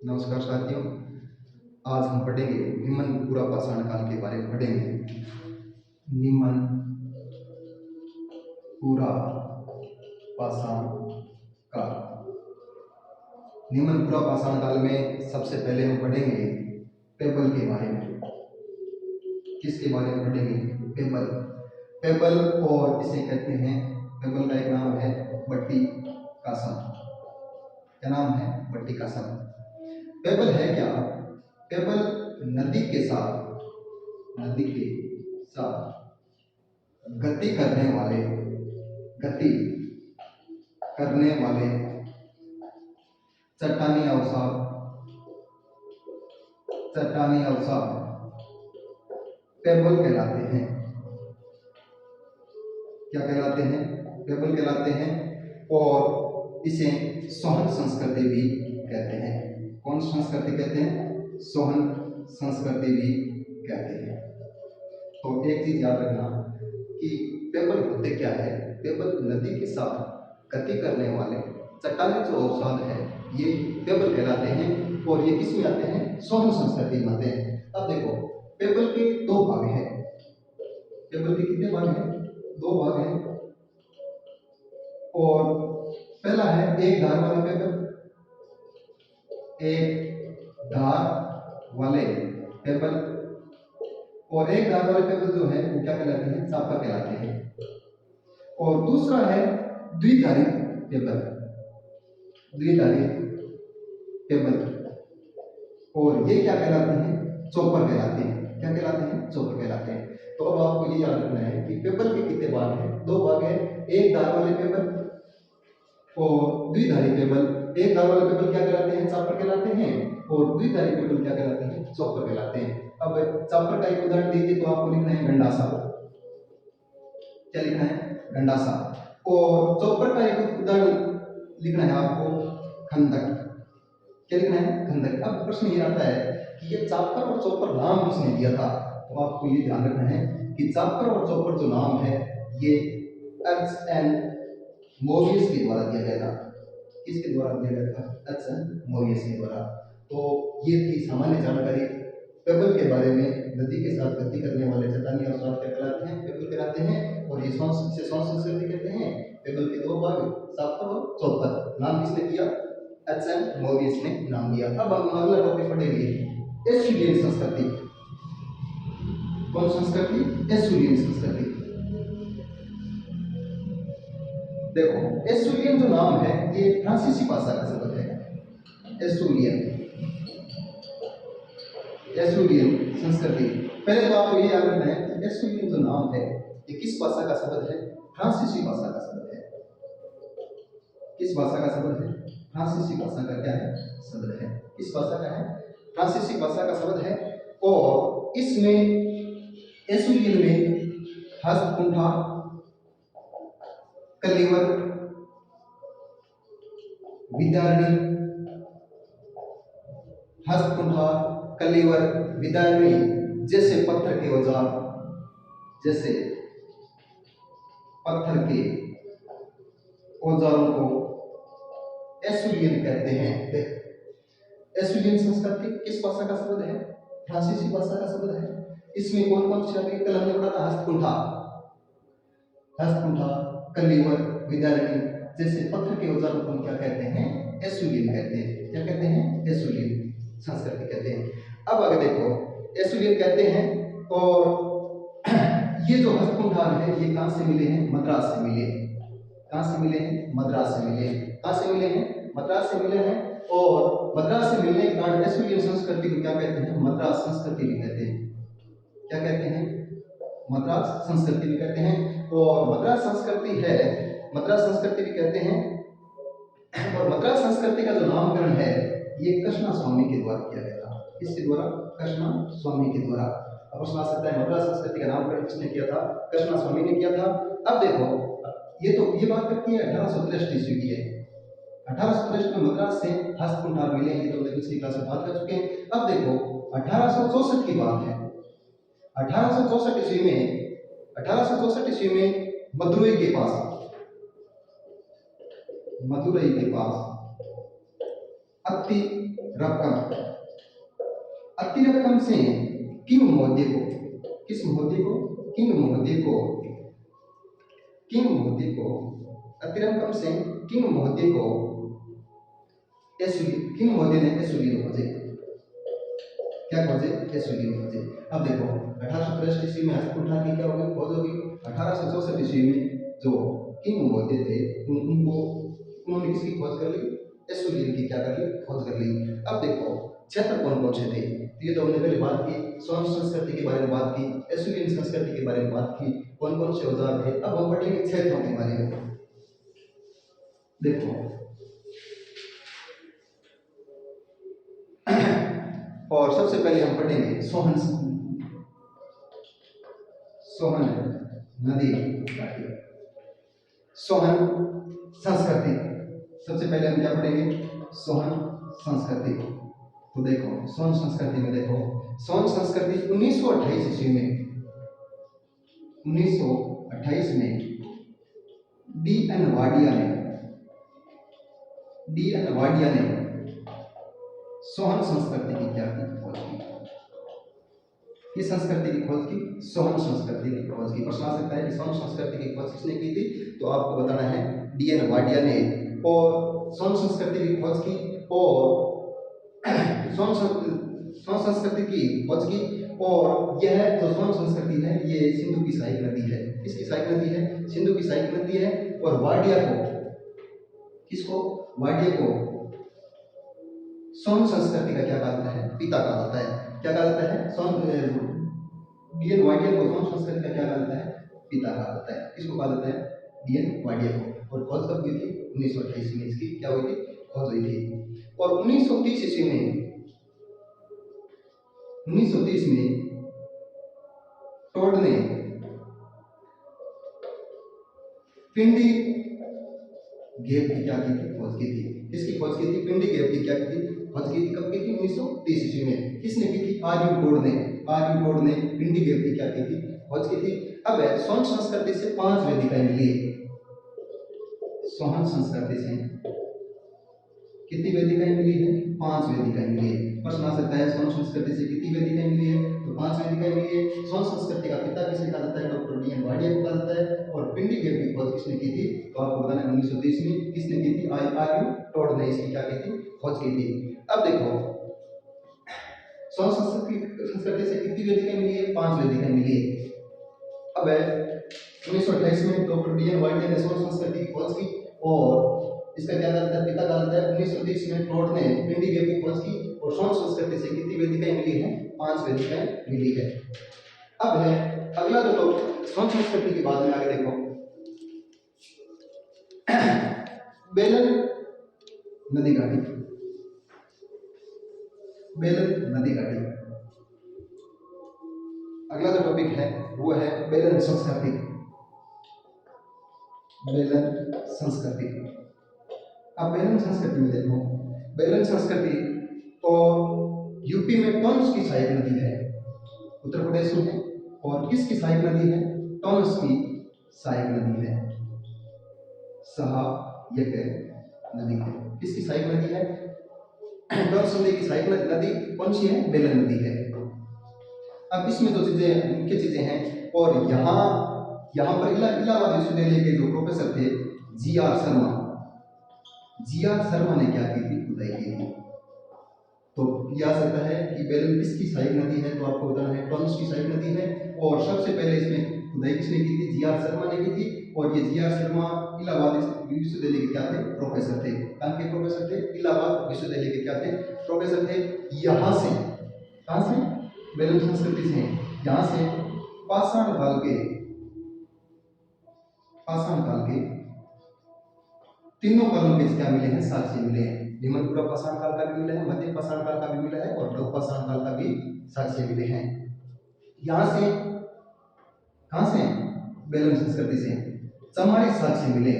नमस्कार साथियों। आज हम पढ़ेंगे निम्न पाषाण काल के बारे में पढ़ेंगे। निम्न पाषाण काल। निम्न पाषाण काल में सबसे पहले हम पढ़ेंगे पेपल के बारे में। किसके बारे में पढ़ेंगे? पेपल। पेपल और इसे कहते हैं, पेपल का एक नाम है बट्टी कासम। क्या नाम है? बट्टी कासम। पेपल है क्या? पेपल नदी के साथ गति करने वाले चट्टानी अवसाद पेबल कहलाते हैं। क्या कहलाते हैं? पेबल कहलाते हैं। और इसे सोहन संस्कृति भी कहते हैं। कौन संस्कृति कहते हैं? सोहन संस्कृति भी कहते हैं। तो एक चीज याद रखना कि पेबल होते क्या है। पेबल नदी के साथ गति करने वाले चट्टानी जो अवसाद है, ये पेबल कहलाते हैं। और ये किसमें आते हैं? सोहन संस्कृति में आते हैं। अब देखो, पेबल के दो भाग हैं। पेबल के कितने भाग हैं? दो भाग हैं। और पहला है एक धार वाला पेबल। एक धार वाले पेबल और एक धार वाले पेबल जो है वो क्या कहलाते हैं? चापर कहलाते हैं। और दूसरा है द्विधारी पेबल। द्विधारी पेबल और ये क्या कहलाते हैं? चॉपर कहलाते हैं। क्या कहलाते हैं? चॉपर कहलाते हैं। तो अब आपको ये याद रखना है कि पेबल के कितने भाग हैं? दो भाग हैं, एक धार वाले पेबल और द्विधारी पेबल। एक धार वाले पेबल क्या कहलाते हैं? चापर कहलाते हैं। और द्विधारी पेबल क्या कहलाते हैं? चॉपर कहलाते हैं। अब चापर का एक उदाहरण दीजिए तो आपको लिखना है गंडासा। क्या लिखना है? गंडासा। और चॉपर का एक उदाहरण लिखना है आपको खंदक। क्या लिखना है? खंदक। अब प्रश्न ये आता है कि ये चापर और चॉपर नाम किसने दिया था? तो आपको ये ध्यान रखना है कि चापर और चॉपर जो नाम है ये एच.एन. मोवियस के द्वारा दिया गया था। किसके द्वारा दिया गया था? एच.एन. मोवियस के द्वारा। तो ये थी सामान्य जानकारी पेबल के बारे में। नदी के साथ गति करने वाले चट्टानी अवसाद क्या कहलाते हैं? पेबल कहलाते हैं। और ये सोहन संस्कृति कहते हैं। पेबल के दो भाग, चापर और चॉपर। नाम किसने दिया? एच.एन. मोवियस ने नाम दिया। अब हम अगला टॉपिक पढ़ेंगे एस्टुरियन संस्कृति। कौन संस्कृति? एस्टुरियन संस्कृति। देखो, एस्टुरियन जो नाम है ये फ्रांसीसी भाषा का शब्द है। एस्टुरियन संस्कृति। पहले तो आपको ये याद रखना है कि एस्टुरियन जो नाम है ये किस भाषा का शब्द है? फ्रांसीसी भाषा का शब्द है। किस भाषा का शब्द है? फ्रांसीसी भाषा का क्या है? शब्द है। किस भाषा का है? फ्रांसीसी भाषा का शब्द है। और इसमें एस्टुरियन में हस्तकुंठा, कलेवर, विदारणी, हस्तकुंठा, कलेवर, विदारणी जैसे पत्थर के औजार, जैसे पत्थर के औजारों को एस्टुरियन कहते हैं। एस्टुरियन संस्कृति किस भाषा का शब्द है? फ्रांसीसी भाषा का शब्द है। इसमें कौन कौन से कल हमने पढ़ा था? हस्तकुंठा, कलेवर, विदारणी जैसे पत्थर के औजारों को क्या कहते हैं? एस्टुरियन कहते हैं। क्या कहते हैं? एस्टुरियन संस्कृति कहते हैं। अब आगे देखो, एस्टुरियन कहते हैं। और ये जो हस्तकुंठान है ये कहां से मिले हैं? मद्रास से मिले। कहां से मिले हैं? मद्रास से मिले। कहां से मिले हैं? मद्रास से मिले हैं। और मद्रास से मिलने के कारण एस्टुरियन संस्कृति को क्या कहते हैं? मद्रास संस्कृति भी कहते हैं। क्या कहते हैं? मद्रास संस्कृति भी कहते हैं। और मद्रास संस्कृति है, मद्रास संस्कृति भी कहते हैं। और मद्रास संस्कृति का जो नामकरण है ये कृष्णा स्वामी के द्वारा किया गया था। किसके द्वारा? कृष्णा स्वामी के द्वारा। अब प्रश्न आ सकता है मद्रास संस्कृति का नामकरण किसने किया था? कृष्णा स्वामी ने किया था। अब देखो, ये बात करती है 1863 ईस्वी की है। 1863 में मद्रास से हस्तकुंठार मिले। ये तो पिछली क्लास में बात कर चुके हैं। अब देखो 1864 की बात है। 1864 ईस्वी में मदुरई के पास अतिरपकम। अतिरपकम से किम महोदय को, किस महोदय को, किम महोदय को, किम महोदय को, अतिरपकम से किम महोदय को एसुलिन, किम महोदय ने एसुलिन खोजे। क्या खोजे? एसुलिन खोजे। अब देखो 1863 ईस्वी में हस्तपुठा की क्या होगी? खोज होगी। 1864 ईस्वी में जो किम महोदय थे उनको उन्होंने किसकी खोज कर ली? एसुलिन की क्या कर ली? खोज कर ली। अब देखो क्षेत्र कौन कौन से थे? ये तो हमने पहले बात की, स्वर्ण संस्कृति के बारे में बात की, एसुलिन संस्कृति के बारे में बात की, कौन कौन से औजार थे। अब हम पढ़ेंगे क्षेत्रों के बारे में। देखो और सबसे पहले हम पढ़ेंगे सोहन, सोहन नदी घाटी, सोहन संस्कृति। सबसे पहले हम क्या पढ़ेंगे? सोहन संस्कृति। तो देखो सोहन संस्कृति में देखो, सोहन संस्कृति 1928 ईस्वी में, 1928 में D.N. वाडिया ने, D.N. वाडिया ने सोहन संस्कृति की क्या की? खोज की। किस संस्कृति की खोज की? सोहन संस्कृति की खोज की। प्रश्न आ सकता है कि सोहन संस्कृति की खोज किसने की थी? तो आपको बताना है D.N. वाडिया ने। और सोहन संस्कृति की खोज की और सोहन संस्कृति की खोज की। और यह जो सोहन संस्कृति है ये सिंधु की सहायक नदी है। किसकी सहायक नदी है? सिंधु की सहायक नदी है। और वाडिया को, किसको? वाडिया को सोहन संस्कृति का क्या कहा जाता है? पिता कहा जाता है। क्या कहा जाता है? D.N. वाडिया को सोहन संस्कृति का क्या कहा जाता है? पिता कहा जाता है। किसको कहा जाता है? D.N. वाडिया को। और खोज कब हुई थी? 1928 में इसकी क्या हुई थी? खोज हुई थी। और 1930 ईस्वी में, 1930 में टोड ने पिंडी गैप की क्या की थी? खोज की थी। किसकी खोज की थी? पिंडी गैप की क्या की थी? खोज की थी। कब की थी? 1930 ईस्वी में। किसने की थी? R.U. टोड ने, R.U. टोड ने पिंडी गैप की क्या की थी? खोज की थी। अब सोहन संस्कृति से 5 वेदिकाएं मिली है। सोहन संस्कृति से कितनी वेदिकाएं मिली है? 5 वेदिकाएं मिली है। प्रश्न आ सकता है सोहन संस्कृति से कितनी वेदिकाएं मिली है? तो 5 वेदिकाएं मिली है। सोहन संस्कृति का पिता किसे कहा जाता है? Doctor D.N. वाडिया को कहा जाता है। और पिंडी गैप की खोज किसने की थी? तो आपको बताना है 1930 में। किसने की थी? R.U. टोड ने इसकी क्या की थी? खोज की थी। अब देखो सोहन संस्कृति से कितनी वेदिकाएं मिली है? 5 वेदिकाएं मिली है। अब 1928 में डॉक्टर D.N. वाडिया ने सोहन संस्कृति की खोज की और इसका क्या कहता है? पिता कहता है। 1930 में टोड ने पिंडी गैप की खोज की और सोहन संस्कृति से कितनी वेदिकाएं मिली है? 5 वेदिकाएं मिली है। अब है अगला जो टॉपिक सोहन संस्कृति के बाद में आगे देखो बेलन नदी घाटी, बेलन नदी घाटी। अगला जो टॉपिक है वो है बेलन संस्कृति, बेलन संस्कृति। अब बेलन संस्कृति में देखो, बेलन संस्कृति तो यूपी में टॉन्स की सहायक नदी है, उत्तर प्रदेश में है। और किसकी सहायक नदी है? टॉन्स की सहायक नदी है, सहायक नदी है। किसकी सहायक नदी है? टॉन्स नदी की सहायक नदी कौन सी है? बेलन नदी है। अब इसमें जो चीजें मुख्य चीजें हैं, और यहाँ पर इलाहाबाद विश्वविद्यालय के जो प्रोफेसर थे G.R. शर्मा, G.R. शर्मा ने क्या की थी? खुदाई की थी। तो यह आ सकता है कि बेलन किसकी सहायक नदी है? तो आपको बताना है टॉन्स की सहायक नदी है। और सबसे पहले इसमें खुदाई किसने की थी? G.R. शर्मा ने की थी। और ये G.R. शर्मा इलाहाबाद विश्वविद्यालय के क्या थे? प्रोफेसर थे। कहाँ के प्रोफेसर थे? इलाहाबाद विश्वविद्यालय के क्या थे? प्रोफेसर थे। यहाँ से, कहाँ से? बेलन संस्कृति से, यहाँ से पाषाण काल के तीनों कालों के क्या मिले हैं? साक्ष्य मिले हैं। निम्नपुरा पाषाण काल का भी मिला है, मध्य पाषाण काल का भी मिला है और लौह पाषाण काल का भी साक्ष्य मिले हैं। यहाँ से कहाँ से? बेलन संस्कृति से चमाड़ी साक्ष्य मिले।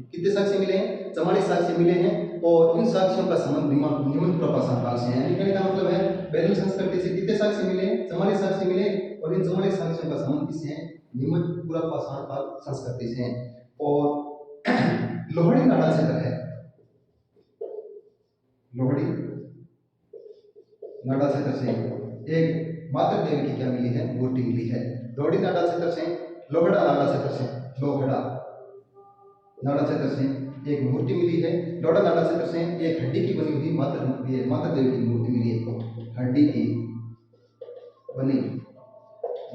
कितने साक्ष्य मिले हैं? चमाड़ी साक्ष्य मिले हैं। और इन साक्ष्यों का संबंध निम्नपुरा पाषाण काल से है। कहने का मतलब है बेलन संस्कृति से कितने साक्ष्य मिले? चमाड़ी साक्ष्य मिले। और इन चमाड़ी साक्ष्यों का संबंध किससे है? निम्नपुरा पाषाण काल संस्कृति से है। और लोहड़ी नाड़ा क्षेत्र है, लोहड़ी नाडा क्षेत्र से एक मातृ देवी की क्या मिली है, मूर्ति मिली है। लोहड़ी नाडा क्षेत्र से, लोहड़ा नाडा क्षेत्र से, लोहड़ा नाडा क्षेत्र से एक मूर्ति मिली है। लोहड़ा नाडा क्षेत्र से एक हड्डी की बनी हुई मातृ देवी की मूर्ति मिली है। हड्डी की बनी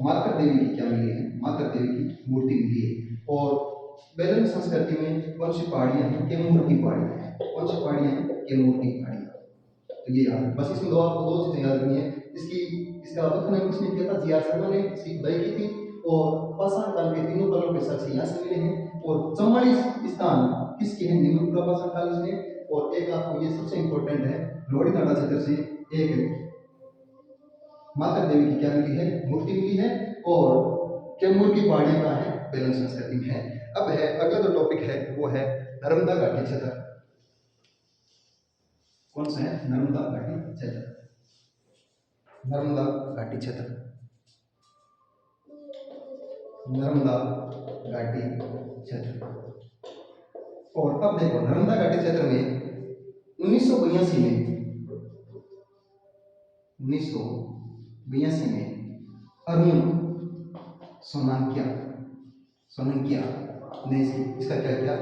मातृ देवी की क्या मिली है, मातृ देवी की मूर्ति मिली है। और बेलन संस्कृति में कौन सी पहाड़ियां हैं, कैमूर की पहाड़ियां हैं। कौन सी पहाड़ियां हैं, कैमूर की पहाड़ियां। तो ये याद, बस इसमें आपको दो चीजें याद रखनी है। इसका उत्खनन किसने किया था, जी.आर. शर्मा ने इसकी खुदाई की थी। और पाषाण काल के तीनों कालों के साक्ष्य यहाँ से मिले हैं। और 44 स्थान किसके हैं, निम्नपुरा पाषाण काल से। और एक आपको ये सबसे इंपॉर्टेंट है, लोहड़ी नाडा क्षेत्र से एक माता देवी की क्या मिली है, मूर्ति मिली है। और कैमूर की पहाड़ियां कहाँ है, बेलन संस्कृति में है। अब है अगला जो टॉपिक है वो है नर्मदा घाटी क्षेत्र। कौन सा है, नर्मदा घाटी क्षेत्र। नर्मदा घाटी क्षेत्र, नर्मदा घाटी क्षेत्र। और अब देखो नर्मदा घाटी क्षेत्र में 1982 में अरुण सोनंकिया ने इसका क्या किया,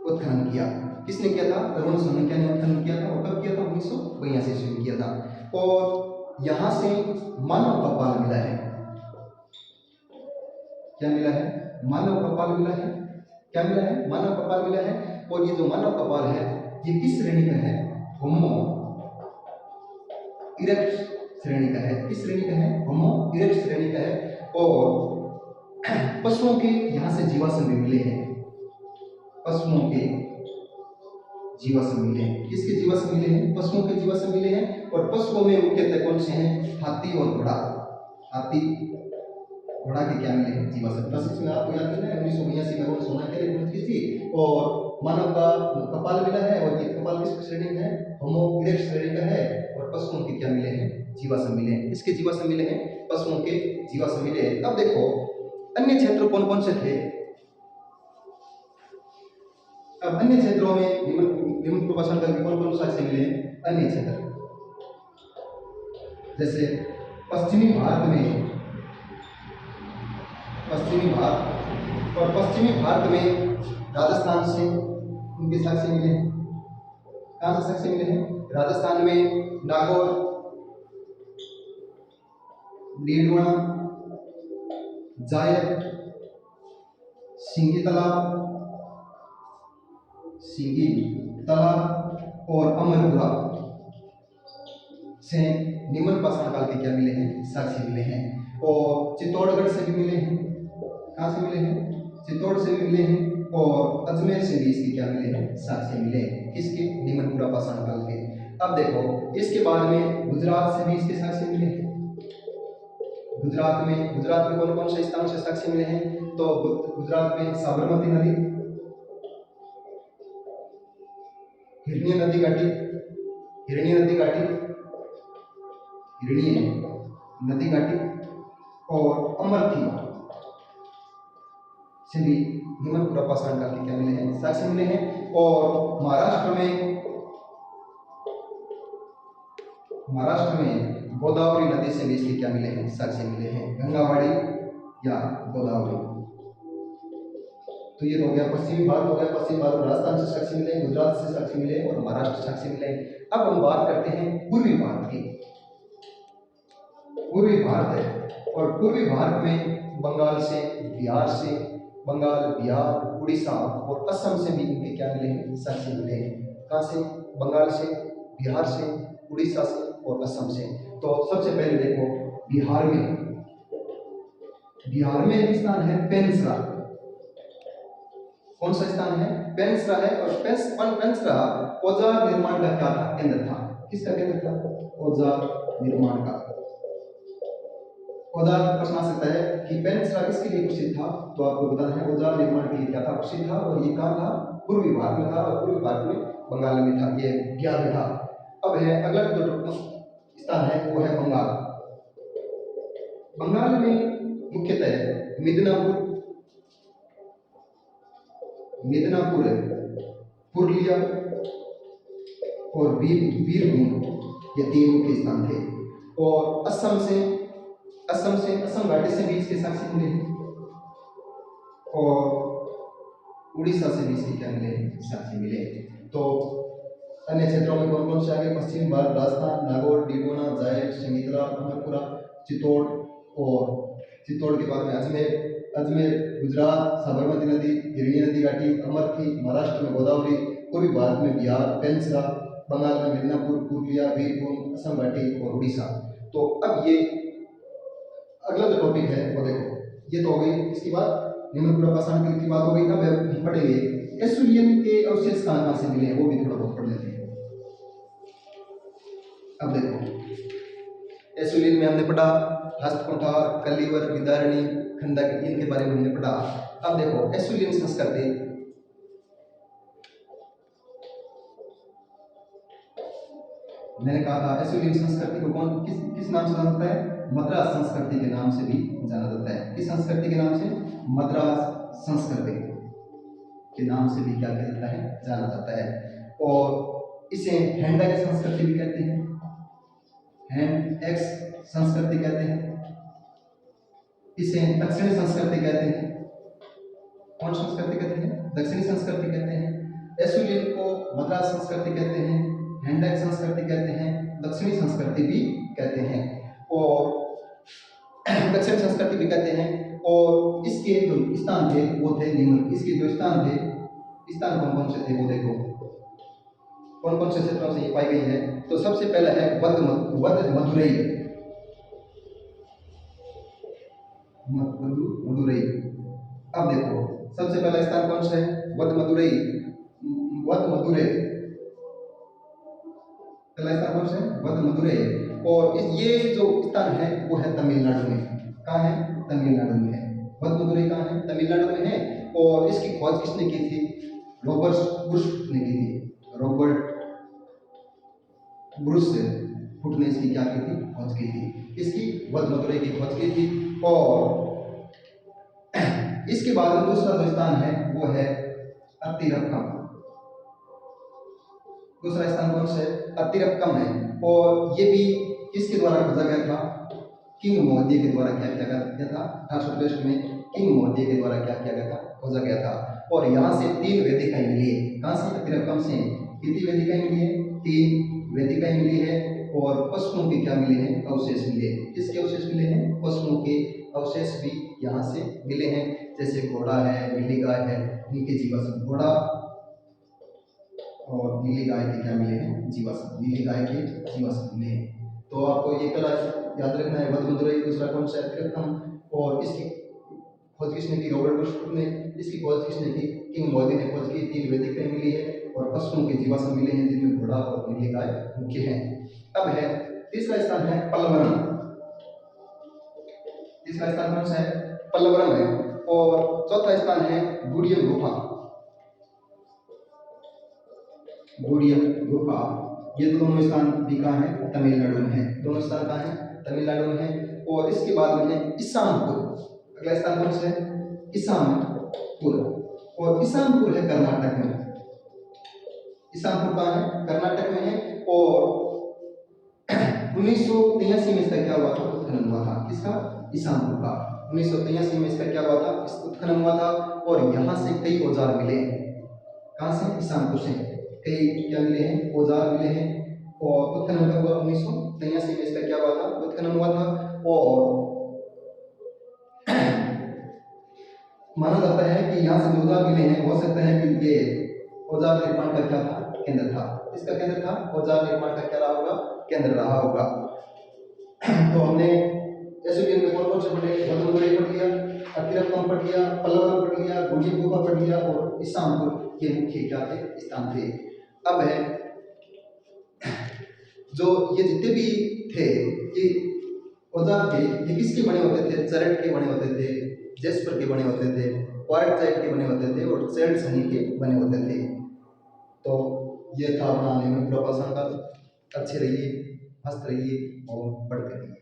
उत्खनन किया। किसने किया था, अरुण सोनंकिया ने उत्खनन किया था। और कब किया था, 1982 में किया था। और यहाँ से मानव कपाल मिला है। क्या मिला है, मानव कपाल मिला है। क्या मिला है, मानव कपाल मिला है। और ये जो मानव कपाल है ये किस श्रेणी का है, होमो इरेक्टस श्रेणी का है। किस श्रेणी का है, होमो इरेक्टस श्रेणी का है। और पशुओं के यहाँ से जीवाश्म भी मिले हैं। पशुओं के जीवाश्म मिले हैं। किसके जीवाश्म मिले हैं, पशुओं के जीवाश्म मिले हैं। और पशुओं में मुख्यतः कौन से हैं, हाथी और घोड़ा। हाथी घोड़ा के क्या मिले हैं, जीवाश्म। बस इसमें आपको याद रखना है 1982 में अरुण सोनंकिया ने खोज की थी। और मानव का कपाल मिला है। और ये कपाल किस श्रेणी का है, होमो इरेक्टस श्रेणी का है। और पशुओं के क्या मिले हैं, जीवाश्म मिले हैं। किसके जीवाश्म मिले हैं, पशुओं के जीवाश्म मिले हैं। अब देखो अन्य क्षेत्र कौन कौन से थे। अब अन्य क्षेत्रों में निम्न पाषाण काल के कौन कौन साक्ष्य मिले हैं, अन्य क्षेत्र जैसे पश्चिमी भारत में, पश्चिमी भारत में राजस्थान से उनके साक्ष्य मिले हैं। कहाँ से साक्ष्य मिले हैं, राजस्थान में नागौर, डीडवाना, जायद, सिंगी तालाब और अमरपुरा से निम्न पाषाण काल के क्या मिले हैं, साक्ष्य मिले हैं। और चित्तौड़गढ़ से भी मिले हैं। कहाँ से मिले हैं, चित्तौड़ से भी मिले हैं। और अजमेर से भी इसके क्या मिले हैं, साक्ष्य मिले हैं। किसके, निम्नपुरा पाषाण काल के। अब देखो इसके बाद में गुजरात से भी इसके साक्ष्य मिले हैं। गुजरात में कौन कौन से स्थानों से साक्ष्य मिले हैं, तो गुजरात में साबरमती नदी, हिरण्य नदी घाटी और अमरथी से भी निम्नपुरा पाषाण काल के क्या मिले हैं, साक्ष्य मिले हैं। और महाराष्ट्र में गोदावरी नदी से भी इसके क्या मिले हैं, साक्ष्य मिले हैं। गंगावाड़ी या गोदावरी। तो ये तो हो गया पश्चिमी भारत, हो गया पश्चिमी भारत, राजस्थान से साक्ष्य मिले, गुजरात से साक्ष्य मिले और महाराष्ट्र से साक्ष्य मिले। अब हम बात करते हैं पूर्वी भारत की। पूर्वी भारत है, और पूर्वी भारत में बंगाल, बिहार, उड़ीसा और असम से भी इनके क्या मिले हैं, साक्ष्य मिले हैं। कहाँ से, बंगाल से, बिहार से, उड़ीसा से और असम से। तो सबसे पहले देखो बिहार में एक स्थान है पेंसरा। कौन सा स्थान है, पेंसरा है। और पेंसरा औजार निर्माण का क्या था, केंद्र था। किसका केंद्र था, औजार निर्माण का। औजार प्रश्न आ सकता है कि पेंसरा किसके लिए प्रसिद्ध था, तो आपको बताना है औजार निर्माण के लिए क्या था, प्रसिद्ध था। और ये कहाँ था, पूर्वी भारत में था। और पूर्वी भारत में बंगाल में था, ये बिहार में था। अब है अगला जो स्थान है वो है बंगाल में मुख्यतः मिदनापुर, पुरुलिया, और वीरभूम, ये 3 मुख्य स्थान थे। और असम घाटी से भी इसके साक्षी मिले हैं और उड़ीसा से भी इसके क्या मिले हैं, साक्षी मिले। तो अन्य क्षेत्रों में कौन कौन से आगे? पश्चिम भारत, राजस्थान, नागौर, डिगोना, जायट, संगीतरा, अमरपुरा, चित्तौड़, और चित्तौड़ के बाद में अजमेर गुजरात, साबरमती नदी, हिरणी नदी घाटी, अमरथी महाराष्ट्र में, गोदावरी पूर्वी भारत में, बिहार, पेंसरा, बंगाल में मिदनापुर, पुरुलिया, वीरभूम, असम घाटी और उड़ीसा। तो अब ये अगला जो टॉपिक है वो देखो, ये तो हो गई। इसके बाद निम्न पाषाण काल की बात हो गई। अब हम पढ़ेंगे एसुलियन के अवशेष कहाँ से मिले हैं, वो भी थोड़ा बहुत पढ़ लेते हैं। अब देखो एसुलिन में हमने पढ़ा हस्तकुठार, कलिवर, विदारणी, खंडक, इनके बारे में हमने पढ़ा। अब देखो एसुलिन संस्कृति, मैंने कहा था एसुलिन संस्कृति को कौन किस नाम से जाना जाता है? मद्रास संस्कृति के नाम से भी जाना जाता है। किस संस्कृति के नाम से? मद्रास संस्कृति के नाम से भी क्या किया जाता है? जाना जाता है। और इसे हैंडक संस्कृति भी कहते हैं, हैंड एक्स संस्कृति कहते हैं, इसे दक्षिणी संस्कृति कहते हैं। कौन संस्कृति कहते हैं? दक्षिणी संस्कृति कहते हैं। एसुलिन को मद्रास संस्कृति कहते हैं, हैंडक संस्कृति कहते हैं, दक्षिणी संस्कृति भी कहते हैं और दक्षिण संस्कृति भी कहते हैं। और इसके जो स्थान थे वो थे निम्न। इसके जो स्थान थे, स्थान कौन कौन से थे वो देखो, कौन कौन से क्षेत्रों से ये पाई गई है। तो सबसे पहला है वध मदुरई, मदुरई। अब देखो सबसे पहला स्थान कौन सा है? वध मदुरई, वध मदुरई। पहला स्थान कौन सा है? वध मदुरई। और ये जो स्थान है वो है तमिलनाडु में। कहाँ है? तमिलनाडु में है। वध मदुरई कहाँ है? तमिलनाडु में है। और इसकी खोज किसने की थी? रॉबर्ट ब्रुस ने की थी। रॉबर्ट ब्रुस फुट ने इसकी क्या की थी? खोज की थी। इसकी वध मदुरई की खोज की थी। और इसके बाद दूसरा जो स्थान है वो है अतिरक्कम। दूसरा स्थान कौन सा है? अतिरक्कम है। और ये भी किसके द्वारा खोजा गया था? किंग मौर्य के द्वारा क्या किया गया था? 1863 में किंग मौर्य के द्वारा क्या किया गया था? खोजा गया था। और यहाँ से 3 वेदिकाएं मिली है। कहाँ से? अतिरक्कम से। कितनी वेदिकाएं मिली है? 3 वेदिकाएं मिली है। और पशुओं के क्या मिले हैं? अवशेष मिले। किसके अवशेष मिले हैं? पशुओं के अवशेष भी यहाँ से मिले हैं। जैसे घोड़ा है, नीली गाय है, इनके जीवाश्म, घोड़ा और नीली गाय के क्या मिले हैं? जीवाश्म, नीली गाय के जीवाश्म मिले हैं। तो आपको ये पहला याद रखना है वध मदुरई। दूसरा कौन सा? अतिरक्कम। और इसकी खोज किसने की? रॉबर्ट ब्रुस ने। इसकी खोज किसने की? किंग मौर्य ने खोज की। 3 वेदिकाएं मिली है और पशुओं के जीवाश्म मिले हैं जिनमें घोड़ा और नीली गाय मुख्य हैं। अब है तीसरा स्थान है पल्लवरम। तीसरा स्थान कौन सा है? पल्लवरम है। और चौथा स्थान है गुड़ियम गुफा। गुड़ियम गुफा। ये दोनों स्थान भी कहाँ है? तमिलनाडु में है। दोनों स्थान कहाँ है? तमिलनाडु में है। और इसके बाद में है इसामपुर। अगला स्थान कौन सा है? इसामपुर। और इसामपुर है कर्नाटक में। इसामपुर कहाँ है? कर्नाटक में है। और 1983 में इसका क्या हुआ था? उत्खनन हुआ था। किसका? इसामपुर का। 1983 में इसका क्या हुआ था? उत्खनन हुआ था। और यहाँ से कई औजार मिले। कहाँ से? इसामपुर से कई क्या मिले हैं? औजार मिले हैं। और उत्खनन कब हुआ? 1983 में इसका क्या हुआ था? उत्खनन हुआ था। और माना जाता है कि यहाँ से औजार मिले हैं। हो सकता है कि ये औजार निर्माण का क्या था? केंद्र था। इसका केंद्र था। औजार निर्माण का क्या रहा होगा? केंद्र रहा होगा। तो हमने एसुलिन में कौन कौन से पढ़े? वध मदुरई पढ़ लिया, अतिरक्कम पढ़ लिया, पल्लवरम पढ़ लिया, गुड़ियम गुफा पढ़ लिया और इसामपुर, ये मुख्य क्या थे? स्थान थे। अब है जो ये जितने भी थे ये औजार थे, ये किसके बने होते थे? चरट के बने होते थे, जेस्पर के बने होते थे, क्वार्टजाइट के बने होते थे और सेल्ट सनी के बने होते थे। तो ये था अपना निम्न पाषाण काल। अच्छे रहिए, मस्त रहिए और पढ़ते रहिए।